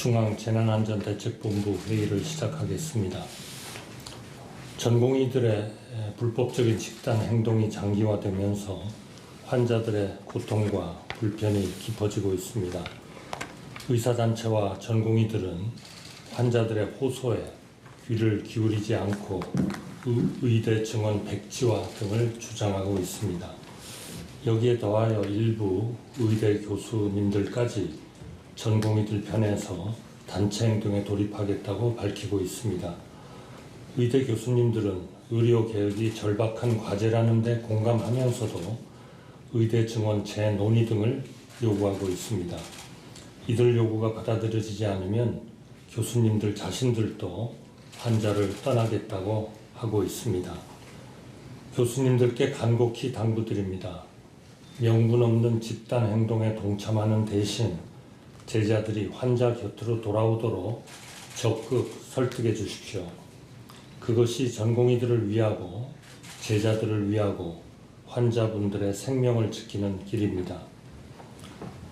중앙재난안전대책본부 회의를 시작하겠습니다. 전공의들의 불법적인 집단 행동이 장기화되면서 환자들의 고통과 불편이 깊어지고 있습니다. 의사단체와 전공의들은 환자들의 호소에 귀를 기울이지 않고 의대 증원 백지화 등을 주장하고 있습니다. 여기에 더하여 일부 의대 교수님들까지 전공의들 편에서 단체 행동에 돌입하겠다고 밝히고 있습니다. 의대 교수님들은 의료개혁이 절박한 과제라는 데 공감하면서도 의대 증원 재논의 등을 요구하고 있습니다. 이들 요구가 받아들여지지 않으면 교수님들 자신들도 환자를 떠나겠다고 하고 있습니다. 교수님들께 간곡히 당부드립니다. 명분 없는 집단 행동에 동참하는 대신 제자들이 환자 곁으로 돌아오도록 적극 설득해 주십시오. 그것이 전공의들을 위하고 제자들을 위하고 환자분들의 생명을 지키는 길입니다.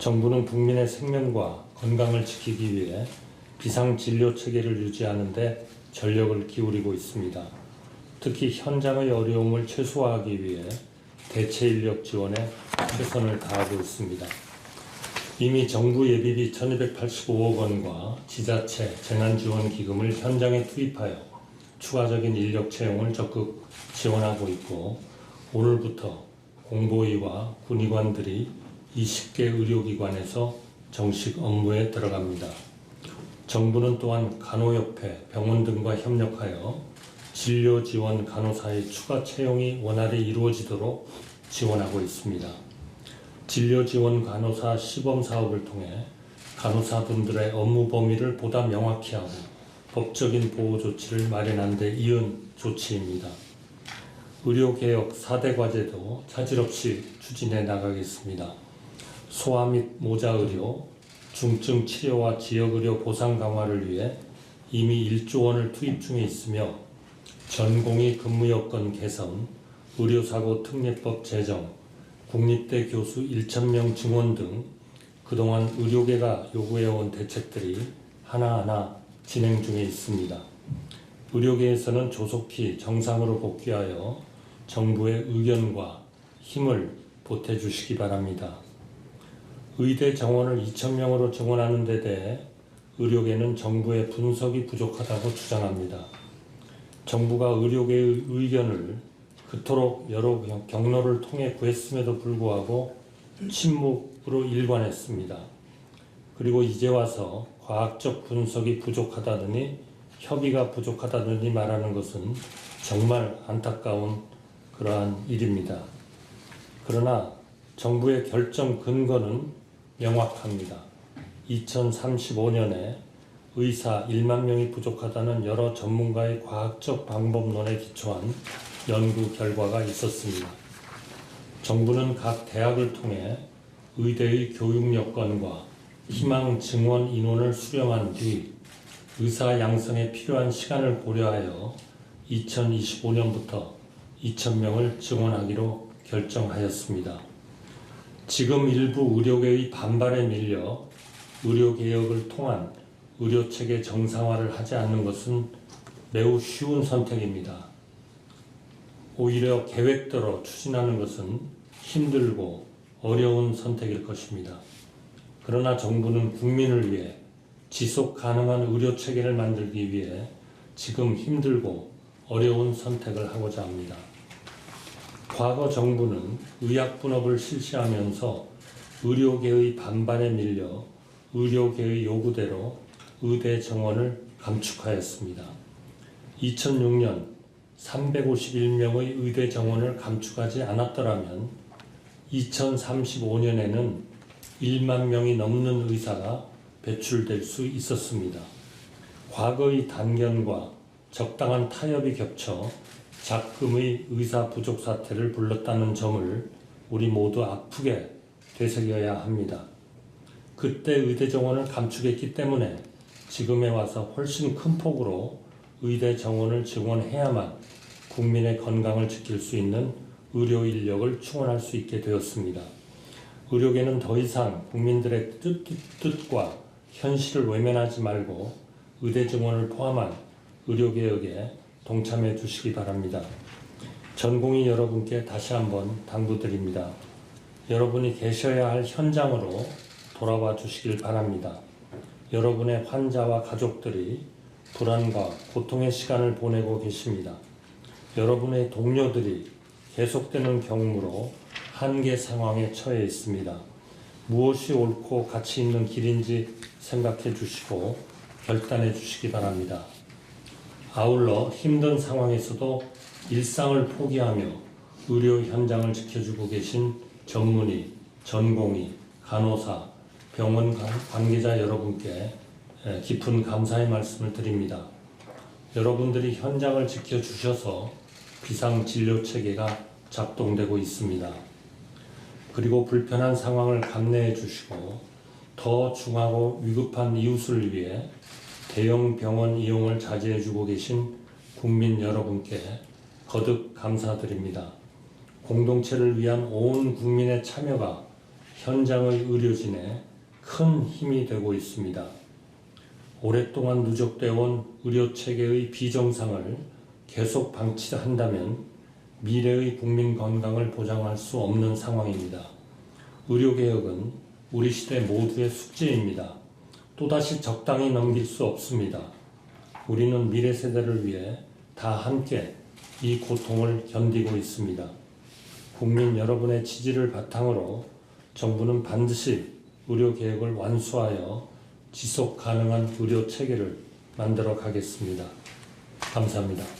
정부는 국민의 생명과 건강을 지키기 위해 비상진료 체계를 유지하는 데 전력을 기울이고 있습니다. 특히 현장의 어려움을 최소화하기 위해 대체 인력 지원에 최선을 다하고 있습니다. 이미 정부 예비비 1285억 원과 지자체 재난지원기금을 현장에 투입하여 추가적인 인력 채용을 적극 지원하고 있고, 오늘부터 공보위와 군의관들이 20개 의료기관에서 정식 업무에 들어갑니다. 정부는 또한 간호협회, 병원 등과 협력하여 진료지원 간호사의 추가 채용이 원활히 이루어지도록 지원하고 있습니다. 진료지원 간호사 시범사업을 통해 간호사분들의 업무 범위를 보다 명확히 하고 법적인 보호조치를 마련한 데 이은 조치입니다. 의료개혁 4대 과제도 차질 없이 추진해 나가겠습니다. 소아 및 모자의료, 중증 치료와 지역의료 보상 강화를 위해 이미 1조 원을 투입 중에 있으며, 전공의 근무여건 개선, 의료사고 특례법 제정, 국립대 교수 1,000명 증원 등 그동안 의료계가 요구해온 대책들이 하나하나 진행 중에 있습니다. 의료계에서는 조속히 정상으로 복귀하여 정부의 의견과 힘을 보태주시기 바랍니다. 의대 정원을 2,000명으로 증원하는 데 대해 의료계는 정부의 분석이 부족하다고 주장합니다. 정부가 의료계의 의견을 그토록 여러 경로를 통해 구했음에도 불구하고 침묵으로 일관했습니다. 그리고 이제 와서 과학적 분석이 부족하다더니 협의가 부족하다더니 말하는 것은 정말 안타까운 그러한 일입니다. 그러나 정부의 결정 근거는 명확합니다. 2035년에 의사 1만 명이 부족하다는 여러 전문가의 과학적 방법론에 기초한 연구 결과가 있었습니다. 정부는 각 대학을 통해 의대의 교육 여건과 희망 증원 인원을 수렴한 뒤 의사 양성에 필요한 시간을 고려하여 2025년부터 2,000명을 증원하기로 결정하였습니다. 지금 일부 의료계의 반발에 밀려 의료개혁을 통한 의료체계 정상화를 하지 않는 것은 매우 쉬운 선택입니다. 오히려 계획대로 추진하는 것은 힘들고 어려운 선택일 것입니다. 그러나 정부는 국민을 위해 지속 가능한 의료체계를 만들기 위해 지금 힘들고 어려운 선택을 하고자 합니다. 과거 정부는 의약분업을 실시하면서 의료계의 반발에 밀려 의료계의 요구대로 의대 정원을 감축하였습니다. 2006년 351명의 의대 정원을 감축하지 않았더라면 2035년에는 1만 명이 넘는 의사가 배출될 수 있었습니다. 과거의 단견과 적당한 타협이 겹쳐 작금의 의사 부족 사태를 불렀다는 점을 우리 모두 아프게 되새겨야 합니다. 그때 의대 정원을 감축했기 때문에 지금에 와서 훨씬 큰 폭으로 의대 정원을 증원해야만 국민의 건강을 지킬 수 있는 의료 인력을 충원할 수 있게 되었습니다. 의료계는 더 이상 국민들의 뜻과 현실을 외면하지 말고 의대 증원을 포함한 의료개혁에 동참해 주시기 바랍니다. 전공의 여러분께 다시 한번 당부드립니다. 여러분이 계셔야 할 현장으로 돌아와 주시길 바랍니다. 여러분의 환자와 가족들이 불안과 고통의 시간을 보내고 계십니다. 여러분의 동료들이 계속되는 경무로 한계 상황에 처해 있습니다. 무엇이 옳고 가치 있는 길인지 생각해 주시고 결단해 주시기 바랍니다. 아울러 힘든 상황에서도 일상을 포기하며 의료 현장을 지켜주고 계신 전문의, 전공의, 간호사, 병원 관계자 여러분께 깊은 감사의 말씀을 드립니다. 여러분들이 현장을 지켜주셔서 비상진료체계가 작동되고 있습니다. 그리고 불편한 상황을 감내해 주시고 더 중하고 위급한 이웃을 위해 대형 병원 이용을 자제해 주고 계신 국민 여러분께 거듭 감사드립니다. 공동체를 위한 온 국민의 참여가 현장의 의료진에 큰 힘이 되고 있습니다. 오랫동안 누적되어 온 의료체계의 비정상을 계속 방치한다면 미래의 국민 건강을 보장할 수 없는 상황입니다. 의료개혁은 우리 시대 모두의 숙제입니다. 또다시 적당히 넘길 수 없습니다. 우리는 미래 세대를 위해 다 함께 이 고통을 견디고 있습니다. 국민 여러분의 지지를 바탕으로 정부는 반드시 의료개혁을 완수하여 지속 가능한 의료체계를 만들어 가겠습니다. 감사합니다.